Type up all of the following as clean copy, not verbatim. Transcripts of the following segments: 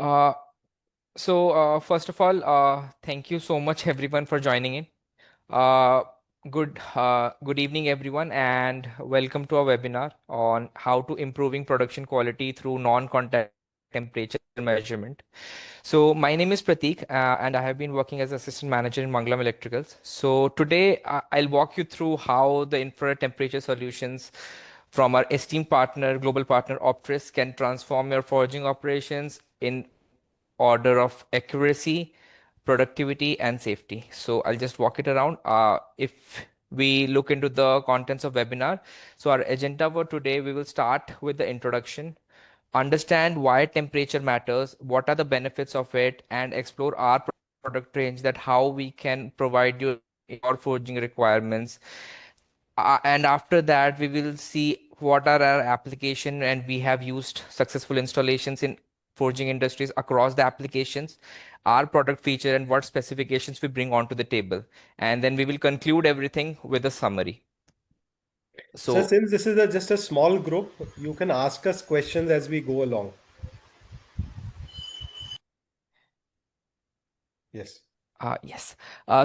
Uh, First of all, thank you so much everyone for joining in. Uh, good evening everyone, and welcome to our webinar on how to improving production quality through non-contact temperature measurement. So my name is Prateek, and I have been working as assistant manager in Manglam Electricals. So today I'll walk you through how the infrared temperature solutions from our esteemed partner, global partner Optris, can transform your forging operations in order of accuracy, productivity, and safety. So I'll just walk it around. If we look into the contents of webinar, so our agenda for today, we will start with the introduction, understand why temperature matters, what are the benefits of it, and explore our product range, that how we can provide you your forging requirements. And after that, we will see what are our application, and we have used successful installations in forging industries across the applications, our product feature, and what specifications we bring onto the table. And then we will conclude everything with a summary. So So since this is just a small group, you can ask us questions as we go along. Yes. Yes.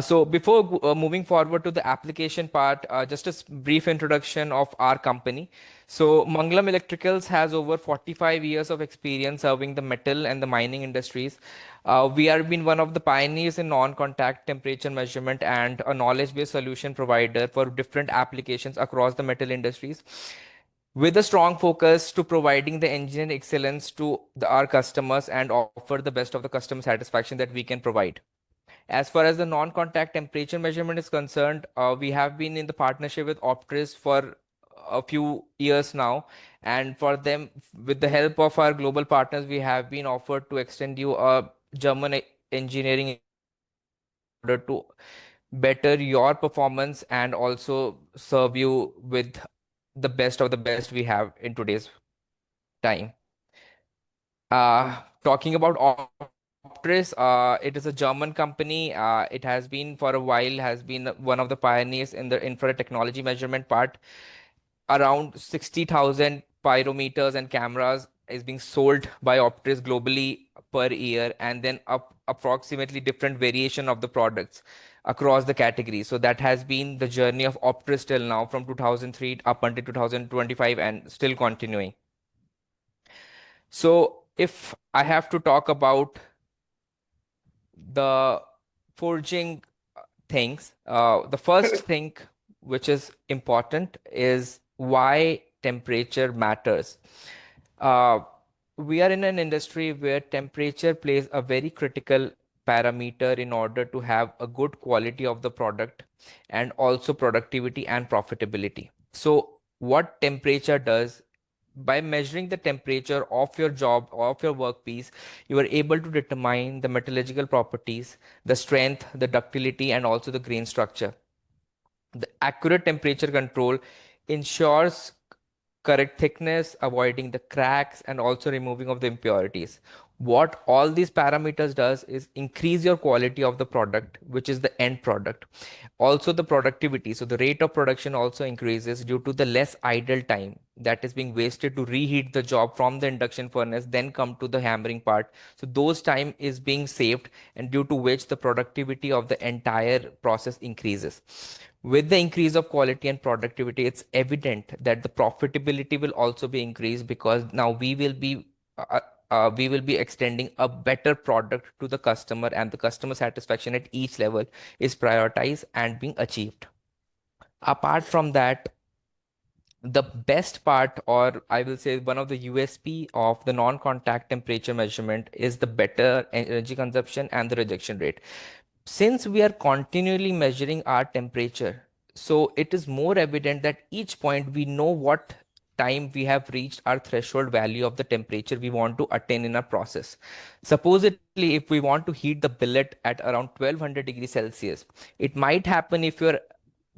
So before moving forward to the application part, just a brief introduction of our company. So Manglam Electricals has over 45 years of experience serving the metal and the mining industries. We have been one of the pioneers in non-contact temperature measurement and a knowledge-based solution provider for different applications across the metal industries, with a strong focus to providing the engineering excellence to our customers and offer the best of the customer satisfaction that we can provide. As far as the non-contact temperature measurement is concerned, we have been in the partnership with Optris for a few years now, and for them, with the help of our global partners, we have been offered to extend you a German engineering order to better your performance and also serve you with the best of the best we have in today's time. Talking about Optris, it is a German company. It has been for a while, has been one of the pioneers in the infrared technology measurement part. Around 60,000 pyrometers and cameras is being sold by Optris globally per year, and then approximately different variation of the products across the categories. So that has been the journey of Optris till now, from 2003 up until 2025, and still continuing. So if I have to talk about the forging things, the first thing which is important is why temperature matters. Uh, we are in an industry where temperature plays a very critical parameter in order to have a good quality of the product and also productivity and profitability. So, what temperature does, by measuring the temperature of your job, of your workpiece, you are able to determine the metallurgical properties, the strength, the ductility, and also the grain structure. The accurate temperature control ensures correct thickness, avoiding the cracks, and also removing of the impurities. What all these parameters does is increase your quality of the product, which is the end product. Also the productivity. So the rate of production also increases due to the less idle time that is being wasted to reheat the job from the induction furnace, then come to the hammering part. So those time is being saved, and due to which the productivity of the entire process increases. With the increase of quality and productivity, it's evident that the profitability will also be increased, because now we will be extending a better product to the customer, and the customer satisfaction at each level is prioritized and being achieved. Apart from that, the best part, or I will say one of the USP of the non-contact temperature measurement, is the better energy consumption and the rejection rate. Since we are continually measuring our temperature, so it is more evident that each point we know what time we have reached our threshold value of the temperature we want to attain in our process. Supposedly, if we want to heat the billet at around 1200 degrees Celsius, it might happen if you're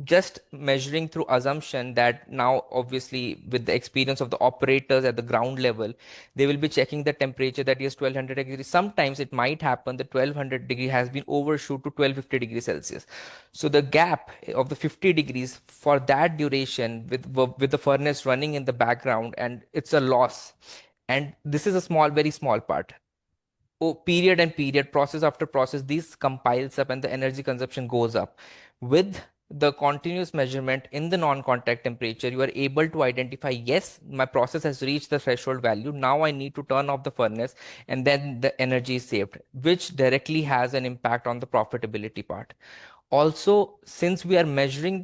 just measuring through assumption that now obviously with the experience of the operators at the ground level, they will be checking the temperature that is 1200 degrees. Sometimes it might happen that 1200 degree has been overshoot to 1250 degrees Celsius. So the gap of the 50 degrees for that duration with the furnace running in the background, and it's a loss. And this is a small, very small part. period and period, process after process, these compiles up and the energy consumption goes up. With the continuous measurement in the non-contact temperature, you are able to identify, yes, my process has reached the threshold value. Now I need to turn off the furnace, and then the energy is saved, which directly has an impact on the profitability part. Also, since we are measuring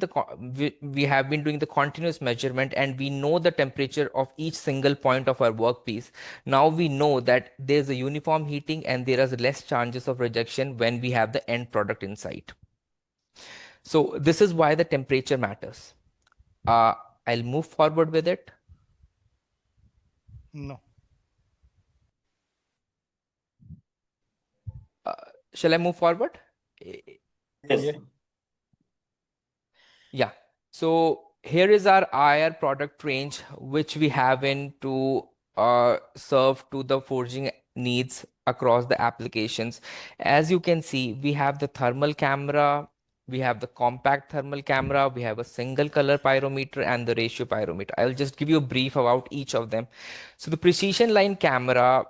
we have been doing the continuous measurement and we know the temperature of each single point of our workpiece. Now we know that there's a uniform heating and there is less chances of rejection when we have the end product in sight. So this is why the temperature matters. uh, I'll move forward with it. No. uh, shall I move forward? Yeah. Yes. Yeah. So here is our IR product range, which we have in to serve to the forging needs across the applications. As you can see, we have the thermal camera, we have the compact thermal camera, we have a single color pyrometer and the ratio pyrometer. I'll just give you a brief about each of them. So the precision line camera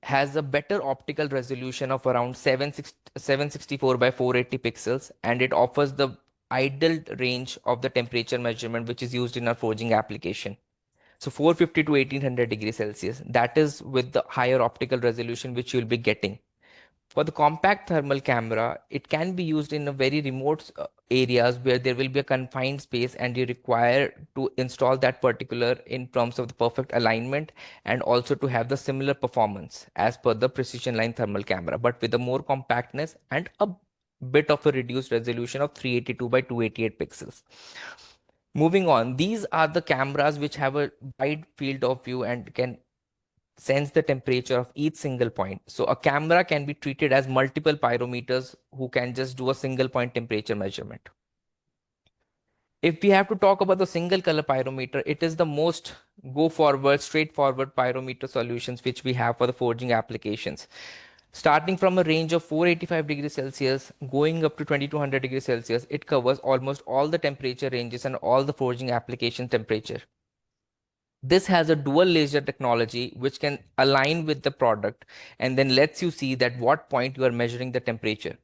has a better optical resolution of around 764 by 480 pixels, and it offers the ideal range of the temperature measurement which is used in our forging application. So 450 to 1800 degrees Celsius, that is with the higher optical resolution which you'll be getting. For the compact thermal camera, it can be used in a very remote areas where there will be a confined space and you require to install that particular in terms of the perfect alignment and also to have the similar performance as per the precision line thermal camera, but with a more compactness and a bit of a reduced resolution of 382 by 288 pixels. Moving on, these are the cameras which have a wide field of view and can sense the temperature of each single point. So a camera can be treated as multiple pyrometers who can just do a single point temperature measurement. If we have to talk about the single color pyrometer, it is the most go forward, straightforward pyrometer solutions which we have for the forging applications. Starting from a range of 485 degrees Celsius, going up to 2200 degrees Celsius, it covers almost all the temperature ranges and all the forging application temperature. This has a dual laser technology which can align with the product and then lets you see that what point you are measuring the temperature.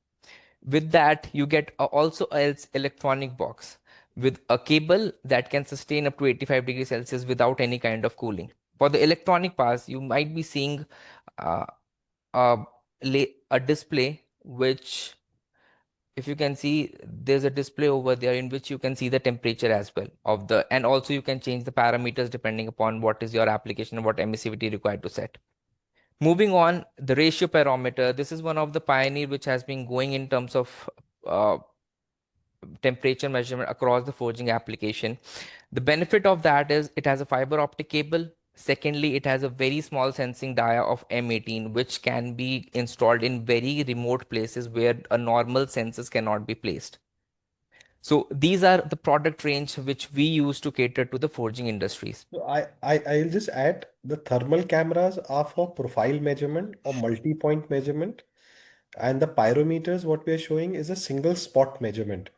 With that, you get also else electronic box with a cable that can sustain up to 85 degrees Celsius without any kind of cooling. For the electronic parts, you might be seeing uh, a, a display which, if you can see, there's a display over there in which you can see the temperature as well of the, and also you can change the parameters depending upon what is your application and what emissivity required to set. Moving on, the ratio parameter, this is one of the pioneer which has been going in terms of temperature measurement across the forging application. The benefit of that is it has a fiber optic cable. Secondly, it has a very small sensing dia of M18, which can be installed in very remote places where a normal sensors cannot be placed. So these are the product range which we use to cater to the forging industries. So I'll just add the thermal cameras are for profile measurement or multi-point measurement, and the pyrometers, what we are showing is a single spot measurement.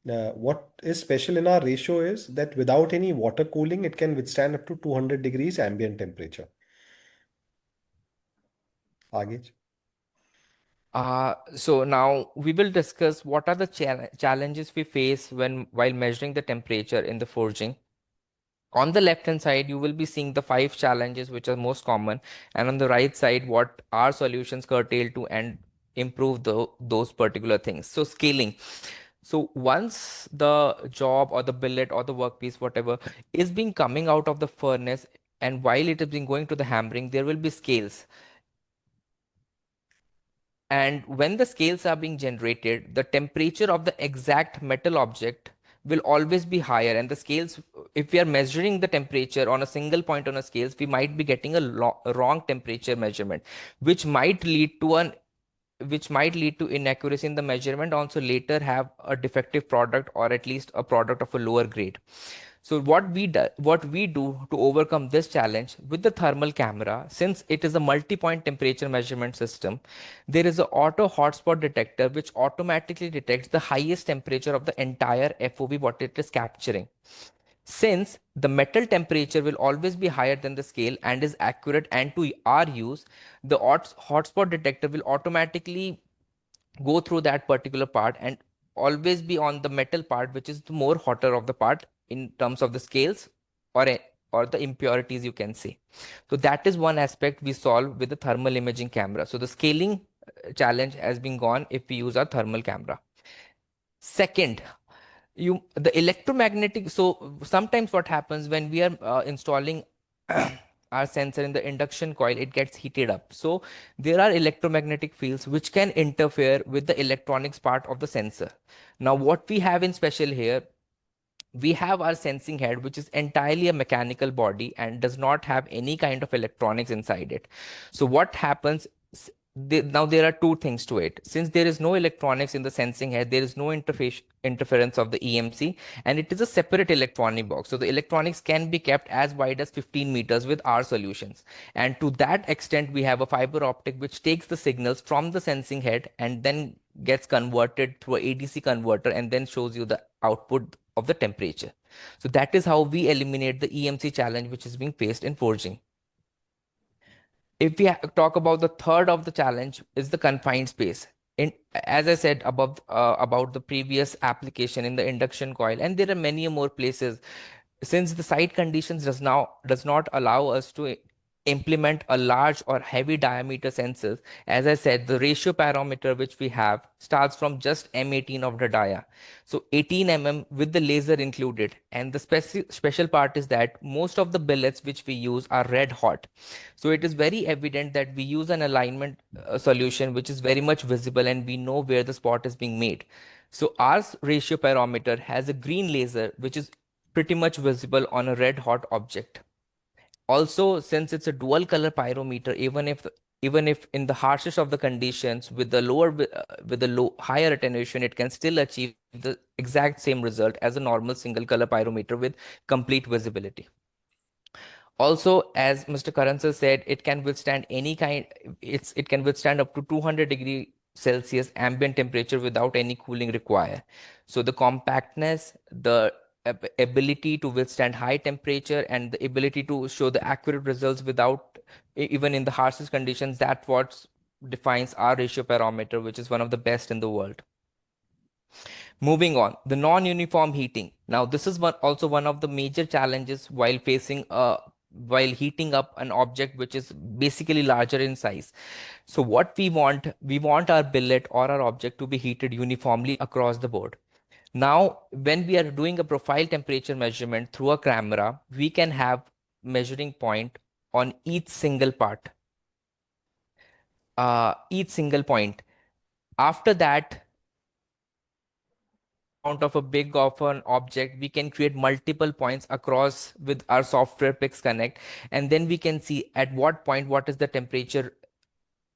What is special in our ratio is that without any water cooling, it can withstand up to 200 degrees ambient temperature. आगे So now we will discuss what are the challenges we face when while measuring the temperature in the forging. On the left hand side, you will be seeing the 5 challenges which are most common, and on the right side, what our solutions curtail to and improve those particular things. So scaling. So once the job or the billet or the workpiece, whatever, is being coming out of the furnace, and while it is being going to the hammering, there will be scales. And when the scales are being generated, the temperature of the exact metal object will always be higher. And the scales, if we are measuring the temperature on a single point on a scales, we might be getting a wrong temperature measurement, which might lead to an which might lead to inaccuracy in the measurement, also later have a defective product or at least a product of a lower grade. So what we do to overcome this challenge with the thermal camera, since it is a multi-point temperature measurement system, there is an auto hotspot detector which automatically detects the highest temperature of the entire FOB what it is capturing. Since the metal temperature will always be higher than the scale and is accurate and to our use, the hotspot detector will automatically go through that particular part and always be on the metal part, which is the more hotter of the part in terms of the scales or or the impurities you can say. So that is one aspect we solve with the thermal imaging camera. So the scaling challenge has been gone if we use our thermal camera. Second, you the electromagnetic, so sometimes what happens when we are installing our sensor in the induction coil, it gets heated up. So there are electromagnetic fields which can interfere with the electronics part of the sensor. Now what we have in special here, we have our sensing head, which is entirely a mechanical body and does not have any kind of electronics inside it. So what happens, now there are two things to it. Since there is no electronics in the sensing head, there is no interference of the EMC, and it is a separate electronic box. So the electronics can be kept as wide as 15 meters with our solutions. And to that extent, we have a fiber optic which takes the signals from the sensing head and then gets converted through a ADC converter and then shows you the output of the temperature. So that is how we eliminate the EMC challenge which is being faced in forging. If we talk about the third of the challenge is the confined space. In, as I said above about the previous application in the induction coil, and there are many more places, since the site conditions does not allow us to implement a large or heavy diameter sensors. As I said, the ratio parameter which we have starts from just M18 of the dia, so 18 with the laser included. And the special part is that most of the billets which we use are red hot, so it is very evident that we use an alignment solution which is very much visible and we know where the spot is being made. So our ratio parameter has a green laser which is pretty much visible on a red hot object. Also, since it's a dual color pyrometer, even if in the harshest of the conditions with the with the low higher attenuation, it can still achieve the exact same result as a normal single color pyrometer with complete visibility. Also, as Mr. Karan sir said, it can withstand any kind, it can withstand up to 200 degrees Celsius ambient temperature without any cooling required. So the compactness, the ability to withstand high temperature, and the ability to show the accurate results without even in the harshest conditions, that what defines our ratio parameter, which is one of the best in the world. Moving on, the non-uniform heating. Now, this is also one of the major challenges while heating up an object which is basically larger in size. So what we want our billet or our object to be heated uniformly across the board. Now, when we are doing a profile temperature measurement through a camera, we can have measuring point on each single part, each single point. After that, amount of a big of an object, we can create multiple points across with our software Pix Connect, and then we can see at what point what is the temperature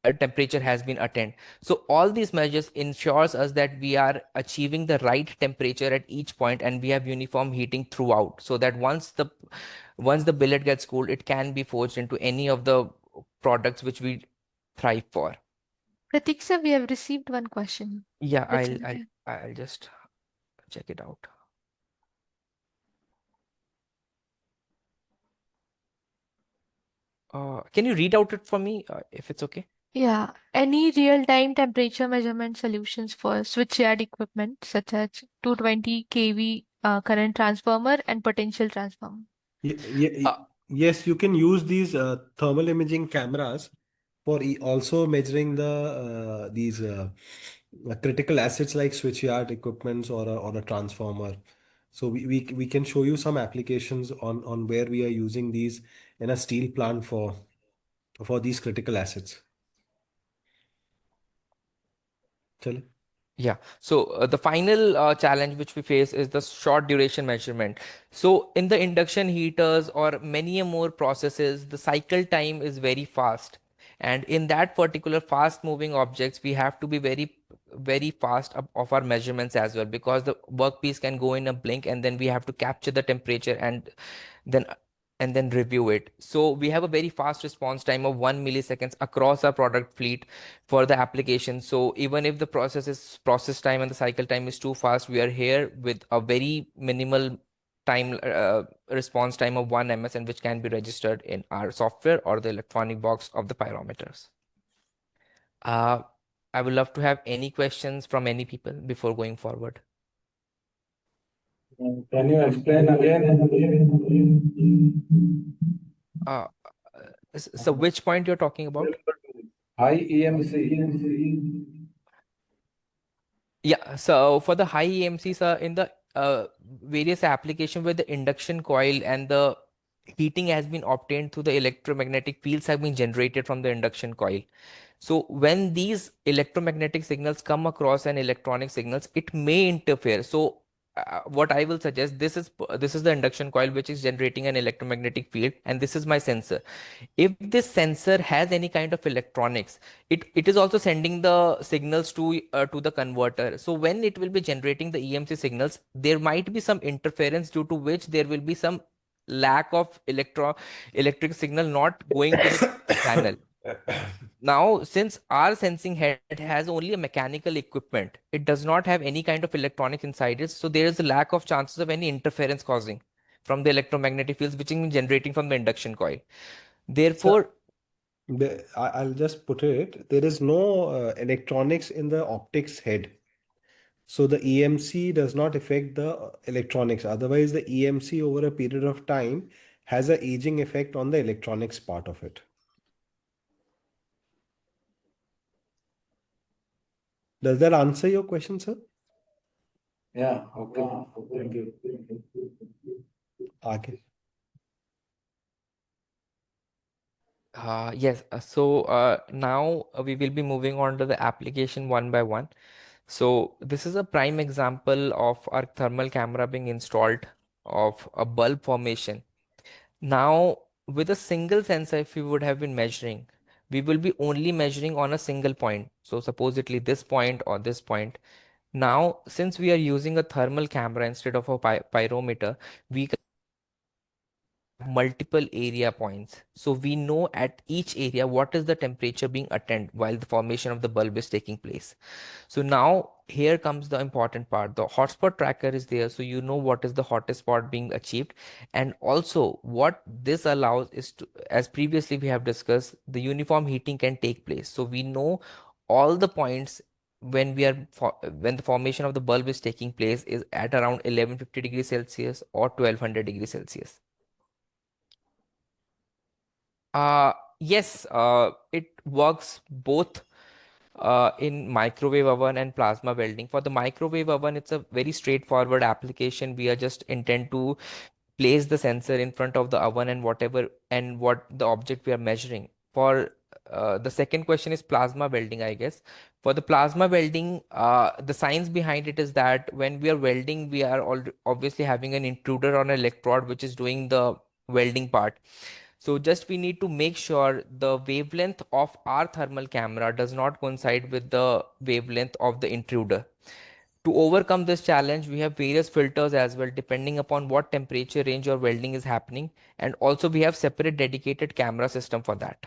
has been attained. So all these measures ensures us that we are achieving the right temperature at each point and we have uniform heating throughout, so that once the billet gets cooled, it can be forged into any of the products which we thrive for. Pratik sir, we have received one question. Yeah, Let's I'll just check it out. Can you read out it for me, if it's okay? Yeah, any real-time temperature measurement solutions for switchyard equipment such as 220 kV current transformer and potential transformer. Uh, Yes, you can use these thermal imaging cameras for also measuring the these critical assets like switchyard equipments or a transformer. So we can show you some applications on where we are using these in a steel plant for these critical assets. Chale? Yeah. So the final challenge which we face is the short duration measurement. So in the induction heaters or many more processes, the cycle time is very fast. And in that particular fast moving objects, we have to be very fast of our measurements as well, because the workpiece can go in a blink and then we have to capture the temperature then then review it. So we have a very fast response time of 1 milliseconds across our product fleet for the application. So even if the process time and the cycle time is too fast, we are here with a very minimal time response time of 1 ms, and which can be registered in our software or the electronic box of the pyrometers. uh, I would love to have any questions from any people before going forward. Can you explain again? uh, so which point you're talking about? High EMC. Yeah, so for the high EMCs, in the various application where the induction coil and the heating has been obtained through the electromagnetic fields have been generated from the induction coil. So when these electromagnetic signals come across an electronic signals, it may interfere. So what I will suggest, this is the induction coil which is generating an electromagnetic field, and this is my sensor. If this sensor has any kind of electronics, it is also sending the signals to the converter. So when it will be generating the EMC signals, there might be some interference due to which there will be some lack of electric signal not going to the channel. Now, since our sensing head has only a mechanical equipment, it does not have any kind of electronic inside it, so there is a lack of chances of any interference causing from the electromagnetic fields which is generating from the induction coil. So Therefore, I'll just put it, there is no electronics in the optics head. So the EMC does not affect the electronics. Otherwise, the EMC over a period of time has a aging effect on the electronics part of it. Does that answer your question, sir? Yeah, okay. Thank you. आगे. yes, now we will be moving on to the application one by one. So this is a prime example of our thermal camera being installed of a bulb formation. Now, with a single sensor, if we would have been measuring, we will be only measuring on a single point. So supposedly this point or this point. Now, since we are using a thermal camera instead of a pyrometer, we multiple area points. So we know at each area what is the temperature being attained while the formation of the bulb is taking place. So now here comes the important part. The hotspot tracker is there, so you know what is the hottest spot being achieved. And also what this allows is to, as previously we have discussed, the uniform heating can take place. So we know all the points when when the formation of the bulb is taking place is at around 1150 degrees Celsius or 1200 degrees Celsius. Yes, it works both in microwave oven and plasma welding. For the microwave oven, it's a very straightforward application. We are just intend to place the sensor in front of the oven and whatever and what the object we are measuring. For the second question is plasma welding, I guess. For the plasma welding, the science behind it is that when we are welding, we are obviously having an intruder on an electrode which is doing the welding part. So just we need to make sure the wavelength of our thermal camera does not coincide with the wavelength of the intruder. To overcome this challenge, we have various filters as well, depending upon what temperature range your welding is happening. And also we have separate dedicated camera system for that.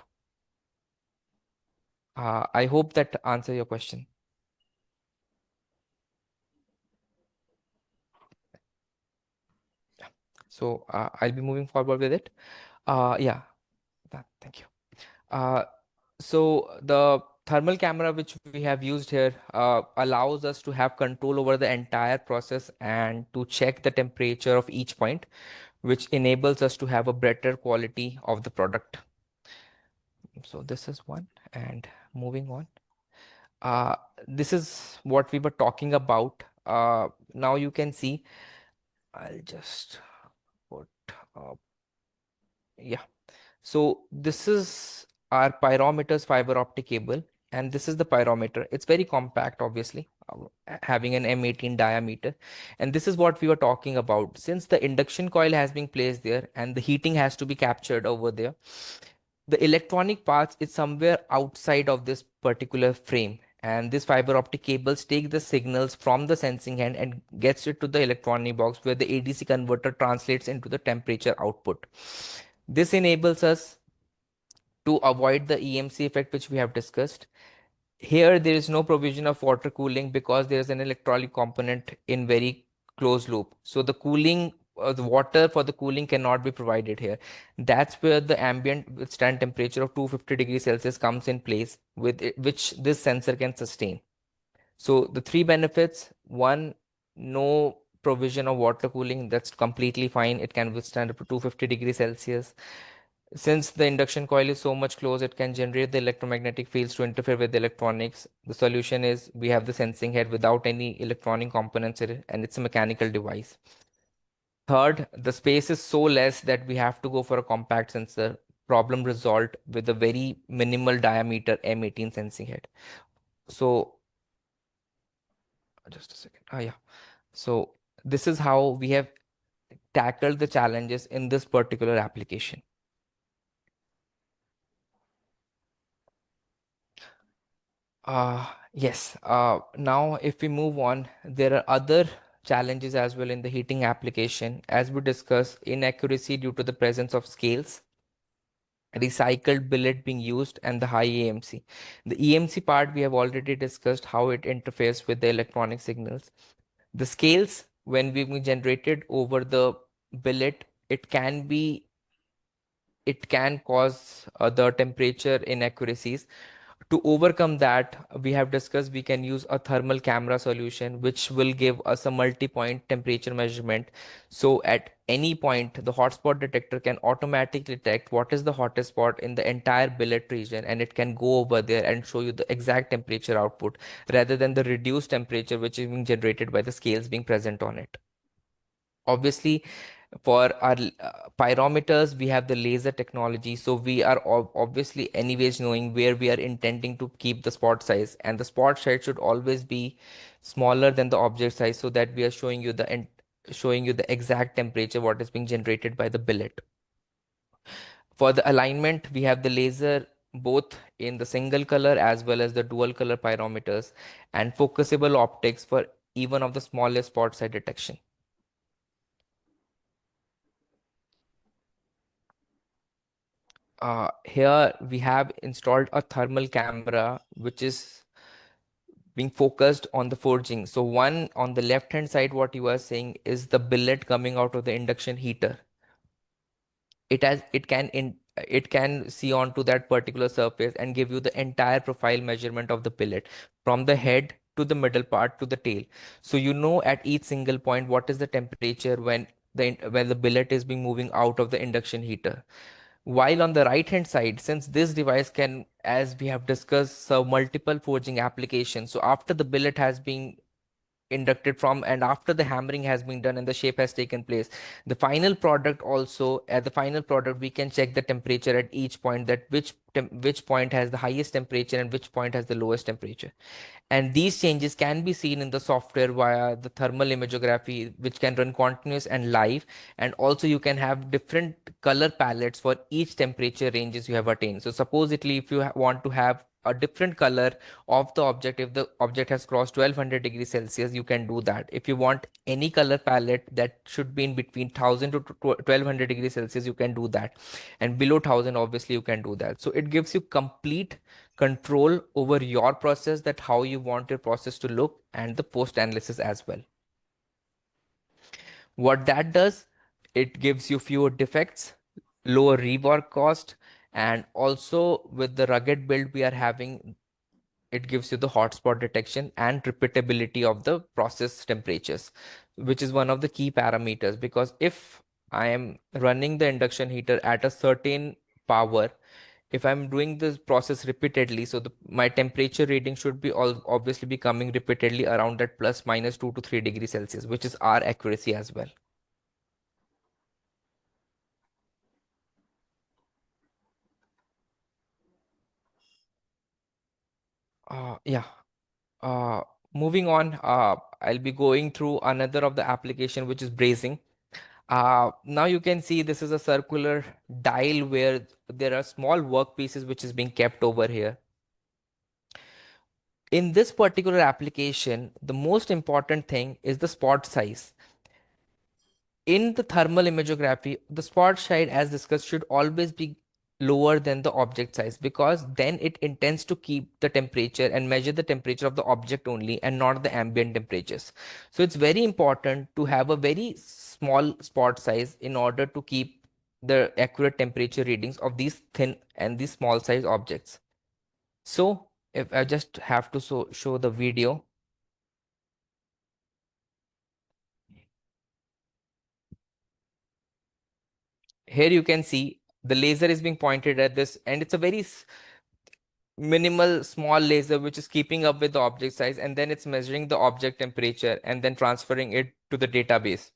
I hope that answer your question. So I'll be moving forward with it. Yeah, thank you. So the thermal camera which we have used here allows us to have control over the entire process and to check the temperature of each point, which enables us to have a better quality of the product. So this is one, and moving on. Uh, this is what we were talking about. Now you can see, I'll just put, yeah. So this is our pyrometer's fiber optic cable, and this is the pyrometer. It's very compact, obviously, having an M18 diameter. And this is what we were talking about. Since the induction coil has been placed there and the heating has to be captured over there, the electronic parts is somewhere outside of this particular frame. And this fiber optic cables take the signals from the sensing hand and gets it to the electronic box where the ADC converter translates into the temperature output. This enables us to avoid the EMC effect which we have discussed. Here there is no provision of water cooling because there is an electrolytic component in very closed loop. So the cooling the water for the cooling cannot be provided here. That's where the ambient withstand temperature of 250 degrees Celsius comes in place, with it, which this sensor can sustain. So the three benefits: one, no provision of water cooling, that's completely fine. It can withstand up to 250 degrees Celsius. Since the induction coil is so much close, it can generate the electromagnetic fields to interfere with the electronics. The solution is we have the sensing head without any electronic components in it, and it's a mechanical device. Third, the space is so less that we have to go for a compact sensor. Problem resolved with a very minimal diameter M18 sensing head. So just a second. Yeah. So this is how we have tackled the challenges in this particular application. Yes. Now, if we move on, there are other challenges as well in the heating application. As we discussed, inaccuracy due to the presence of scales, recycled billet being used, and the high EMC. The EMC part we have already discussed how it interferes with the electronic signals. The scales, when being generated over the billet, it can cause the temperature inaccuracies. To overcome that, we have discussed we can use a thermal camera solution, which will give us a multi-point temperature measurement. So at any point, the hotspot detector can automatically detect what is the hottest spot in the entire billet region, and it can go over there and show you the exact temperature output rather than the reduced temperature which is being generated by the scales being present on it. Obviously, for our pyrometers, we have the laser technology, so we are obviously anyways knowing where we are intending to keep the spot size, and the spot size should always be smaller than the object size, so that we are showing you the exact temperature what is being generated by the billet. For the alignment, we have the laser both in the single color as well as the dual color pyrometers, and focusable optics for even of the smallest spot size detection. Here we have installed a thermal camera which is being focused on the forging. So one on the left hand side, what you are saying is the billet coming out of the induction heater. It can see onto that particular surface and give you the entire profile measurement of the billet from the head to the middle part to the tail. So you know at each single point what is the temperature when the billet is being moving out of the induction heater. While on the right hand side, since this device can, as we have discussed, serve multiple forging applications. So after the billet has been inducted from and after the hammering has been done and the shape has taken place, the final product also, at the final product, we can check the temperature at each point, that which point has the highest temperature and which point has the lowest temperature. And these changes can be seen in the software via the thermal imagography, which can run continuous and live. And also you can have different color palettes for each temperature ranges you have attained. So supposedly if you want to have a different color of the object, if the object has crossed 1200 degrees Celsius, you can do that. If you want any color palette that should be in between 1000 to 1200 degrees Celsius, you can do that. And below 1000, obviously you can do that. So it gives you complete control over your process, that how you want your process to look, and the post analysis as well. What that does, it gives you fewer defects, lower rework cost, and also with the rugged build we are having, it gives you the hotspot detection and repeatability of the process temperatures, which is one of the key parameters. Because if I am running the induction heater at a certain power, if I'm doing this process repeatedly, so my temperature reading should be obviously be coming repeatedly around that plus minus 2 to 3 degrees Celsius, which is our accuracy as well. Yeah. Uh, Moving on, I'll be going through another of the application, which is brazing. Now you can see this is a circular dial where there are small workpieces which is being kept over here. In this particular application, the most important thing is the spot size. In the thermal imagography, the spot size, as discussed, should always be lower than the object size, because then it intends to keep the temperature and measure the temperature of the object only and not the ambient temperatures. So it's very important to have a very small spot size in order to keep the accurate temperature readings of these thin and these small size objects. So if I just have to show the video, here you can see the laser is being pointed at this, and it's a very minimal small laser which is keeping up with the object size, and then it's measuring the object temperature and then transferring it to the database.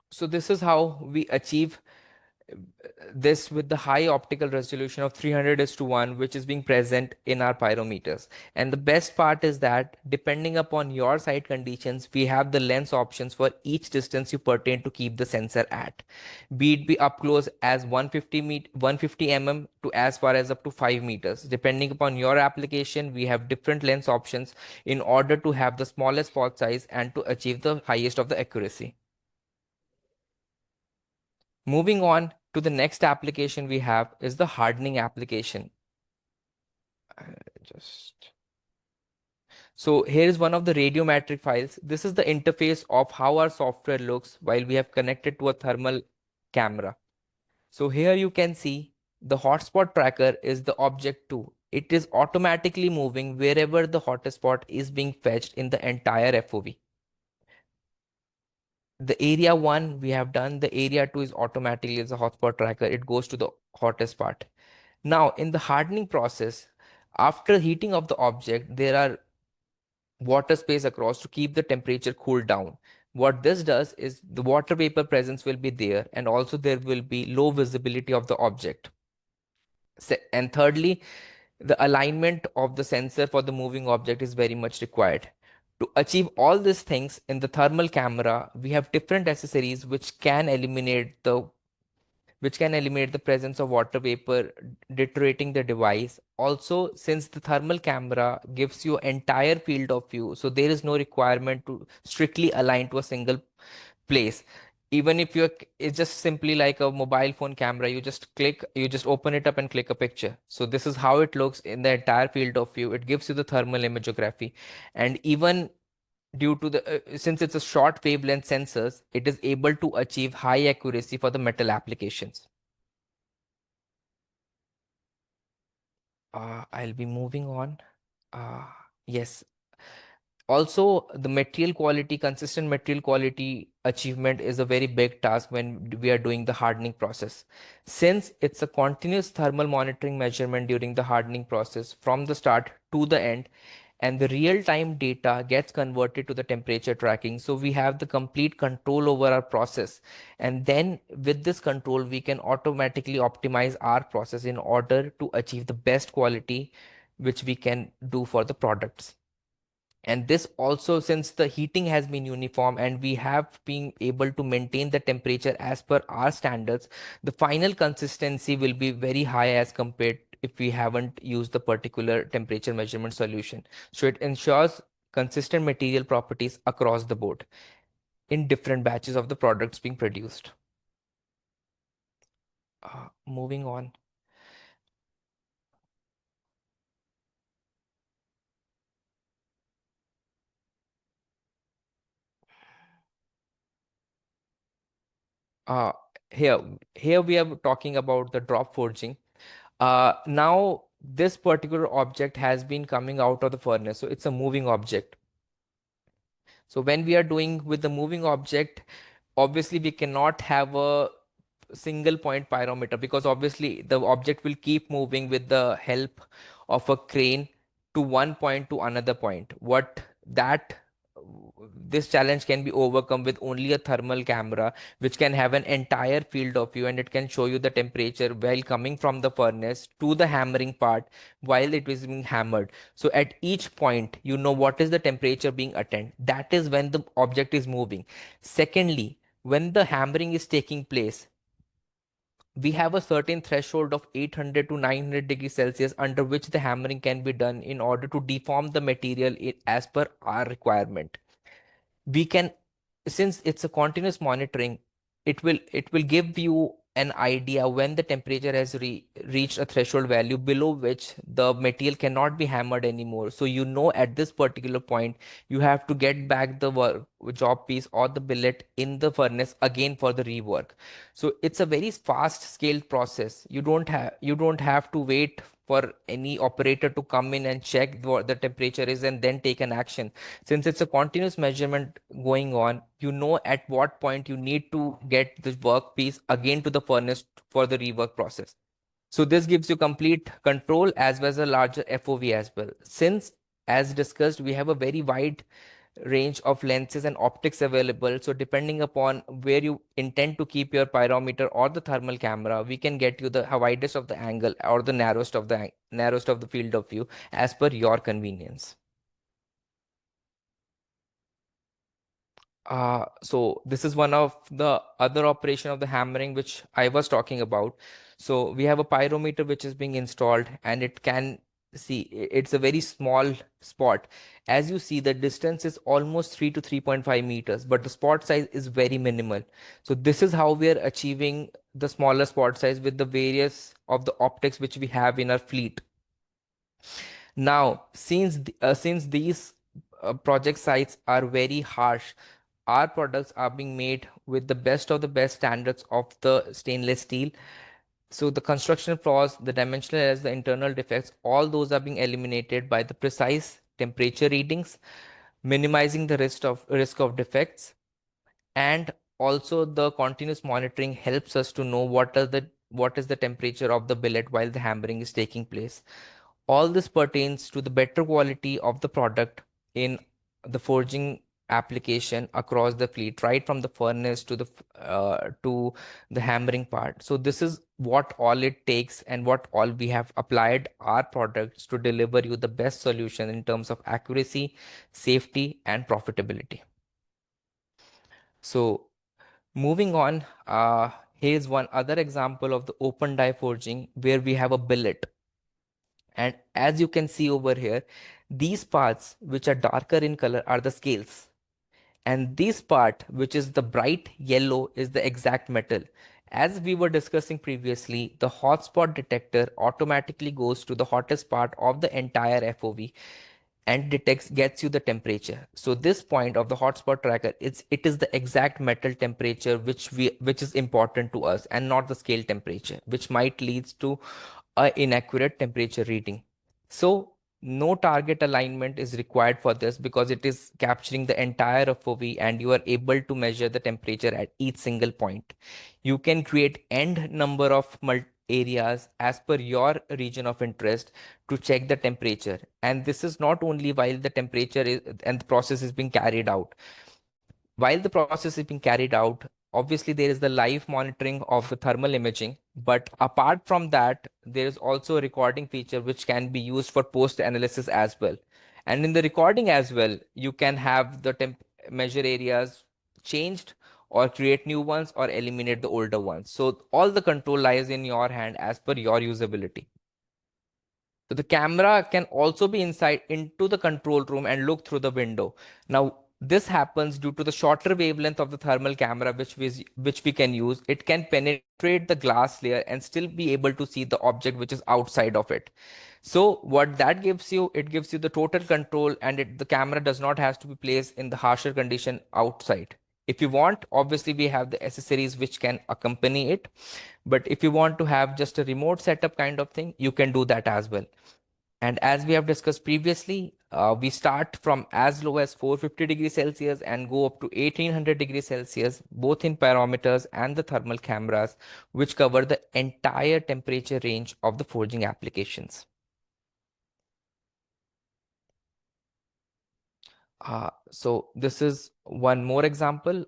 So this is how we achieve this with the high optical resolution of 300:1, which is being present in our pyrometers. And the best part is that depending upon your site conditions, we have the lens options for each distance you pertain to keep the sensor at. Be it be up close as 150 mm to as far as up to 5 meters. Depending upon your application, we have different lens options in order to have the smallest spot size and to achieve the highest of the accuracy. Moving on to the next application we have is the hardening application. Just So here is one of the radiometric files. This is the interface of how our software looks while we have connected to a thermal camera. So here you can see the hotspot tracker is the object 2. It is automatically moving wherever the hotspot is being fetched in the entire FOV. The area 1 we have done, the area 2 is automatically as a hotspot tracker. It goes to the hottest part. Now, in the hardening process, after heating of the object, there are water space across to keep the temperature cooled down. What this does is the water vapor presence will be there, and also there will be low visibility of the object. And thirdly, the alignment of the sensor for the moving object is very much required. To achieve all these things in the thermal camera, we have different accessories which can eliminate the presence of water vapor deteriorating the device. Also, since the thermal camera gives you entire field of view, so there is no requirement to strictly align to a single place. Even if it's just simply like a mobile phone camera, you just open it up and click a picture. So this is how it looks in the entire field of view. It gives you the thermal imagography. And even due to the since it's a short wavelength sensors, it is able to achieve high accuracy for the metal applications. I'll be moving on. uh, yes, also the material quality, consistent material quality achievement is a very big task when we are doing the hardening process, since it's a continuous thermal monitoring measurement during the hardening process from the start to the end, and the real time data gets converted to the temperature tracking, so we have the complete control over our process. And then with this control we can automatically optimize our process in order to achieve the best quality which we can do for the products. And this also, since the heating has been uniform and we have been able to maintain the temperature as per our standards, the final consistency will be very high as compared if we haven't used the particular temperature measurement solution. So it ensures consistent material properties across the board in different batches of the products being produced. Moving on. Uh, here, here we are talking about the drop forging. Now, this particular object has been coming out of the furnace, so it's a moving object. So when we are doing with the moving object, obviously we cannot have a single point pyrometer, because obviously the object will keep moving with the help of a crane to one point to another point. What that This challenge can be overcome with only a thermal camera which can have an entire field of view, and it can show you the temperature while coming from the furnace to the hammering part while it is being hammered. So at each point you know what is the temperature being attained. That is when the object is moving. Secondly, when the hammering is taking place, we have a certain threshold of 800 to 900 degrees Celsius under which the hammering can be done in order to deform the material as per our requirement. We can, since it's a continuous monitoring, it will give you an idea when the temperature has reached a threshold value below which the material cannot be hammered anymore. So you know at this particular point you have to get back the job piece or the billet in the furnace again for the rework. So it's a very fast scaled process. You don't have to wait for any operator to come in and check what the temperature is and then take an action. Since it's a continuous measurement going on, you know at what point you need to get the workpiece again to the furnace for the rework process. So this gives you complete control as well as a larger FOV as well. Since, as discussed, we have a very wide range of lenses and optics available. So depending upon where you intend to keep your pyrometer or the thermal camera, we can get you the widest of the angle or the narrowest of the field of view as per your convenience. So this is one of the other operation of the hammering which I was talking about. So we have a pyrometer which is being installed and it can see it's a very small spot. As you see, the distance is almost 3 to 3.5 meters, but the spot size is very minimal. So this is how we are achieving the smaller spot size with the various of the optics which we have in our fleet. Now, since these project sites are very harsh, our products are being made with the best of the best standards of the stainless steel. So the construction flaws, the dimensional errors, the internal defects, all those are being eliminated by the precise temperature readings, minimizing the risk of defects, and also the continuous monitoring helps us to know what is the temperature of the billet while the hammering is taking place. All this pertains to the better quality of the product in the forging application across the fleet, right from the furnace to the hammering part. So this is what all it takes and what all we have applied our products to deliver you the best solution in terms of accuracy, safety, and profitability. So moving on, here's one other example of the open die forging where we have a billet. And as you can see over here, these parts which are darker in color are the scales. And this part, which is the bright yellow, is the exact metal. As we were discussing previously, the hotspot detector automatically goes to the hottest part of the entire FOV and gets you the temperature. So this point of the hotspot tracker, it is the exact metal temperature which is important to us and not the scale temperature, which might leads to a inaccurate temperature reading. So no target alignment is required for this because it is capturing the entire FOV and you are able to measure the temperature at each single point. You can create end number of areas as per your region of interest to check the temperature. And this is not only while the temperature is and the process is being carried out. While the process is being carried out, obviously there is the live monitoring of the thermal imaging. But apart from that, there is also a recording feature which can be used for post analysis as well. And in the recording as well, you can have the measure areas changed or create new ones or eliminate the older ones. So all the control lies in your hand as per your usability. So the camera can also be inside into the control room and look through the window. Now, this happens due to the shorter wavelength of the thermal camera which we can use. It can penetrate the glass layer and still be able to see the object which is outside of it. So what that gives you, it gives you the total control and the camera does not have to be placed in the harsher condition outside. If you want, obviously we have the accessories which can accompany it. But if you want to have just a remote setup kind of thing, you can do that as well. And as we have discussed previously, we start from as low as 450 degrees Celsius and go up to 1800 degrees Celsius, both in pyrometers and the thermal cameras, which cover the entire temperature range of the forging applications. So this is one more example,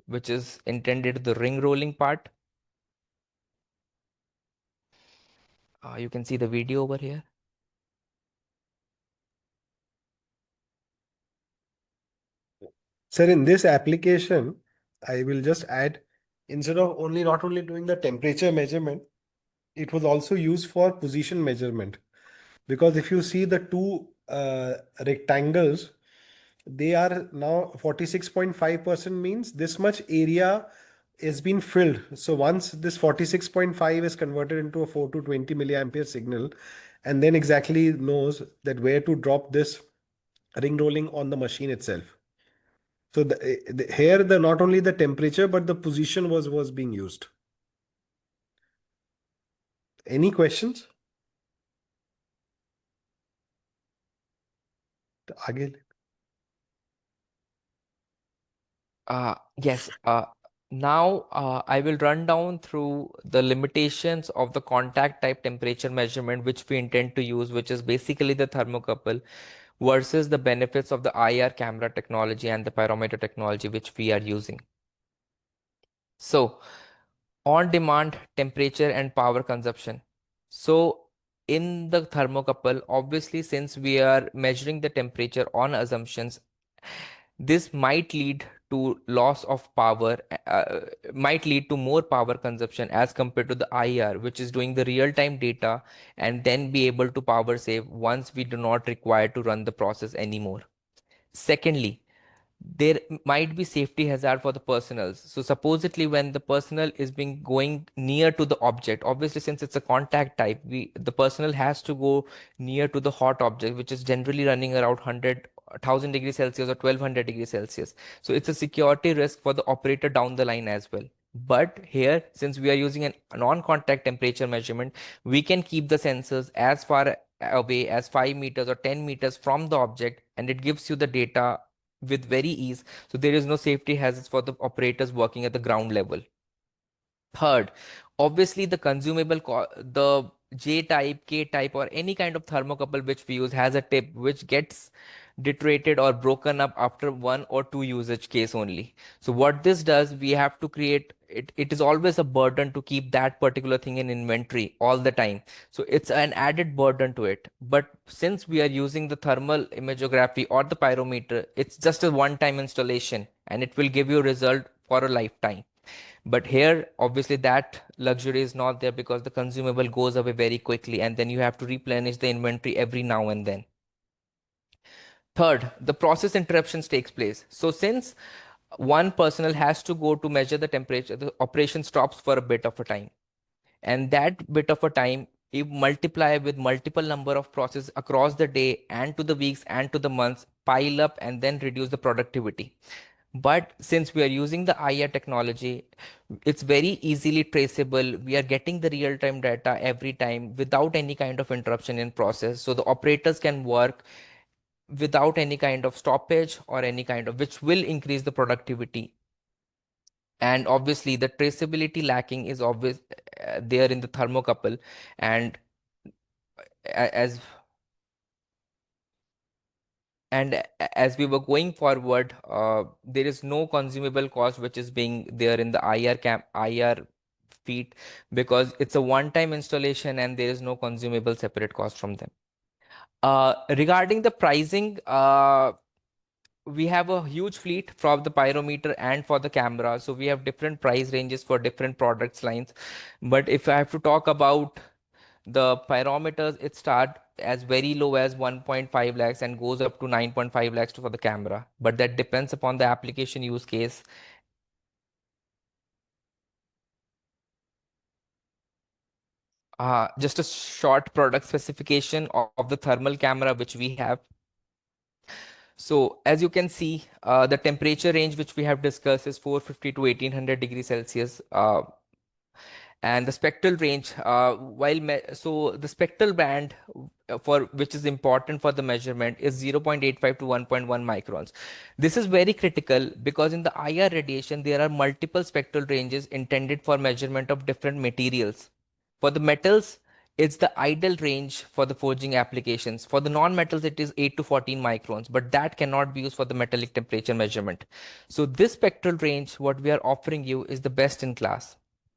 which is intended the ring rolling part. You can see the video over here. Sir, in this application, I will just add instead of not only doing the temperature measurement, it was also used for position measurement. Because if you see the two rectangles, they are now 46.5% means this much area is been filled. So once this 46.5 is converted into a 4 to 20 milliampere signal, and then exactly knows that where to drop this ring rolling on the machine itself. So here the not only the temperature but the position was being used. Any questions? तो आगे Yes. Now I will run down through the limitations of the contact type temperature measurement which we intend to use, which is basically the thermocouple, versus the benefits of the IR camera technology and the pyrometer technology which we are using. So, on-demand temperature and power consumption. So, in the thermocouple, obviously, since we are measuring the temperature on assumptions, this might lead to loss of power, might lead to more power consumption as compared to the IR, which is doing the real-time data and then be able to power save once we do not require to run the process anymore. Secondly, there might be safety hazard for the personals. So supposedly when the personal is being going near to the object, obviously since it's a contact type, the personal has to go near to the hot object, which is generally running around 1,000 degrees Celsius or 1200 degrees Celsius. So it's a security risk for the operator down the line as well. But here, since we are using a non-contact temperature measurement, we can keep the sensors as far away as 5 meters or 10 meters from the object, and it gives you the data with very ease. So there is no safety hazards for the operators working at the ground level. Third, obviously the the J type, K type, or any kind of thermocouple which we use has a tip which gets deteriorated or broken up after one or two usage case only. So what this does, we have to create it. It is always a burden to keep that particular thing in inventory all the time. So it's an added burden to it. But since we are using the thermal imagography or the pyrometer, it's just a one-time installation and it will give you a result for a lifetime. But here, obviously, that luxury is not there because the consumable goes away very quickly and then you have to replenish the inventory every now and then. Third, the process interruptions takes place. So since one personnel has to go to measure the temperature, the operation stops for a bit of a time. And that bit of a time, if multiply with multiple number of processes across the day and to the weeks and to the months, pile up and then reduce the productivity. But since we are using the IA technology, it's very easily traceable. We are getting the real-time data every time without any kind of interruption in process. So the operators can work without any kind of stoppage or any kind of, which will increase the productivity. And obviously the traceability lacking is obvious there in the thermocouple. And as as we were going forward, there is no consumable cost which is being there in the IR feet, because it's a one-time installation and there is no consumable separate cost from them. Regarding the pricing, we have a huge fleet for the pyrometer and for the camera, so we have different price ranges for different products lines. But if I have to talk about the pyrometers, it start as very low as 1.5 lakhs and goes up to 9.5 lakhs for the camera. But that depends upon the application use case. Just a short product specification of the thermal camera which we have. So as you can see, the temperature range which we have discussed is 450 to 1800 degrees Celsius. And the spectral range, so the spectral band for which is important for the measurement is 0.85 to 1.1 microns. This is very critical because in the IR radiation there are multiple spectral ranges intended for measurement of different materials. For the metals, it's the ideal range for the forging applications. For the non-metals, it is 8 to 14 microns, but that cannot be used for the metallic temperature measurement. So this spectral range, what we are offering you, is the best in class.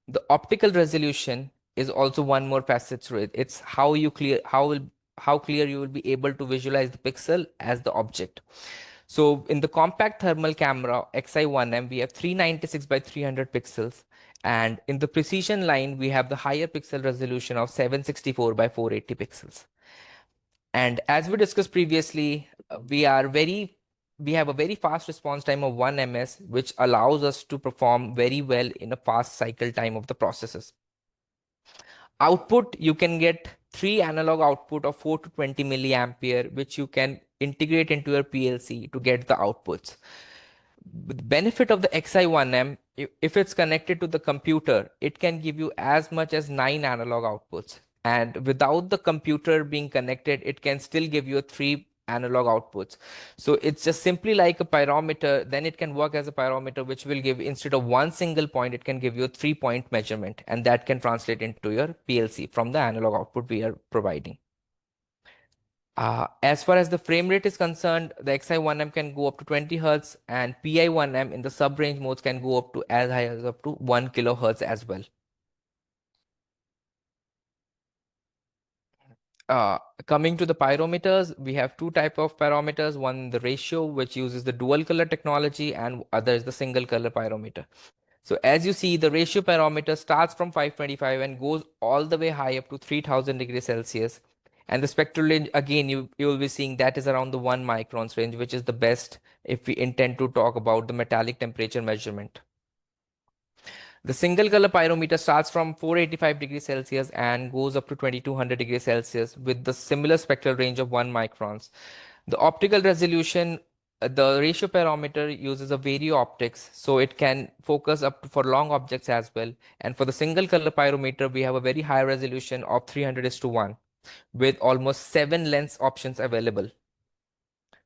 The optical resolution is also one more facet to it. It's how clear you will be able to visualize the pixel as the object. So in the compact thermal camera XI1M, we have 396 by 300 pixels, And in the precision line, we have the higher pixel resolution of 764 by 480 pixels. And as we discussed previously, we have a very fast response time of 1 ms, which allows us to perform very well in a fast cycle time of the processes. Output, you can get three analog output of 4 to 20 milliampere, which you can integrate into your PLC to get the outputs. The benefit of the XI1M, if it's connected to the computer, it can give you as much as 9 analog outputs. And without the computer being connected, it can still give you three analog outputs. So it's just simply like a pyrometer. Then it can work as a pyrometer, which will give, instead of one single point, it can give you a 3 point measurement. And that can translate into your PLC from the analog output we are providing. As far as the frame rate is concerned, the XI1M can go up to 20 Hertz, and PI1M in the sub-range modes can go up to as high as up to 1 kilohertz as well. Coming to the pyrometers, we have two type of pyrometers. One, the ratio, which uses the dual color technology, and other is the single color pyrometer. So as you see, the ratio parameter starts from 525 and goes all the way high up to 3000 degrees Celsius. And the spectral range, again, you will be seeing that is around the 1 microns range, which is the best if we intend to talk about the metallic temperature measurement. The single color pyrometer starts from 485 degrees Celsius and goes up to 2200 degrees Celsius with the similar spectral range of 1 microns. The optical resolution, the ratio parameter uses a vario optics, so it can focus up for long objects as well. And for the single color pyrometer, we have a very high resolution of 300:1 with almost 7 lens options available.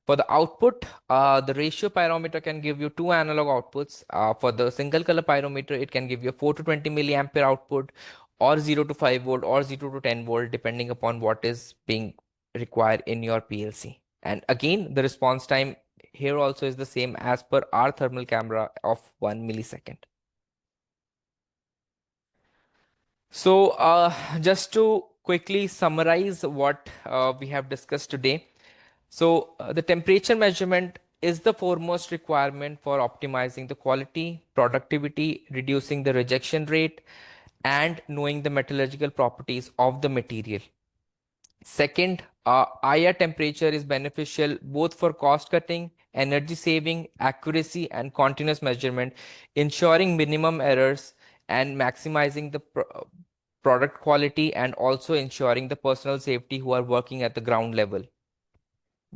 For the output, the ratio pyrometer can give you two analog outputs. For the single color pyrometer, it can give you a 4 to 20 milliampere output, or 0 to 5 volt, or 0 to 10 volt, depending upon what is being required in your PLC. And again, the response time here also is the same as per our thermal camera of 1 millisecond. So just to quickly summarize what we have discussed today. So the temperature measurement is the foremost requirement for optimizing the quality, productivity, reducing the rejection rate, and knowing the metallurgical properties of the material. Second, IR temperature is beneficial both for cost cutting, energy saving, accuracy, and continuous measurement, ensuring minimum errors and maximizing the product quality, and also ensuring the personal safety who are working at the ground level.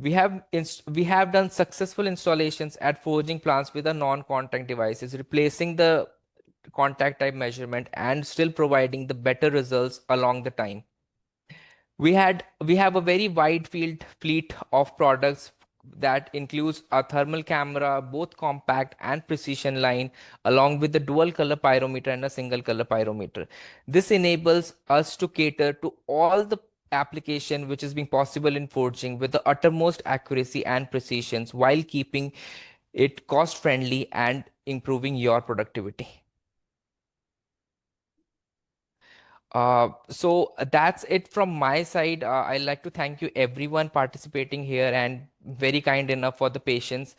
We have done successful installations at forging plants with the non-contact devices, replacing the contact type measurement and still providing the better results along the time. We have a very wide field fleet of products that includes a thermal camera, both compact and precision line, along with the dual color pyrometer and a single color pyrometer. This enables us to cater to all the application which is being possible in forging with the uttermost accuracy and precisions while keeping it cost friendly and improving your productivity. So that's it from my side. I'd like to thank you everyone participating here and very kind enough for the patience.